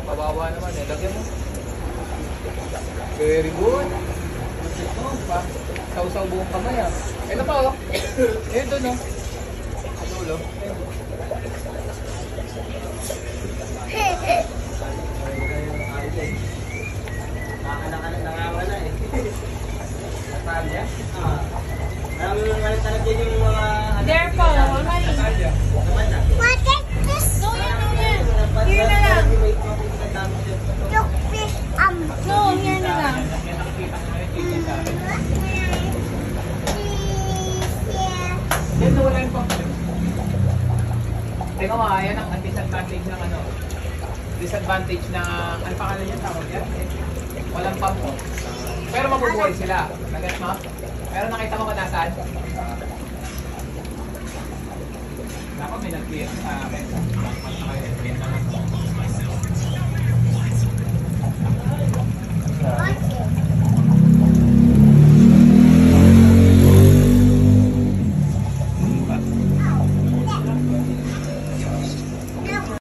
Kawawa naman eh. Lagyan mo. Very good. Ito pa. Sausaw buong kamay ah. Ito pa oh. Ito no. Ano ulo? Anak-anak nangawala eh. Natalya? Marami naman talaga dyan yung mga... There po, alright. Natalya. Naman na. What is this? No, yan. Here na lang. No, here na lang. Yan nakikita ko ngayon dito sa akin. Yan na wala yung pump. Tingnan mo, yan ang disadvantage ng ano. Disadvantage ng, ano pangalan niya tawag yan? Walang pump mo. Pero mabubuhay sila. Nagat mo? Pero nakita mo ba nasaan? Ako may nag-clear sa akin.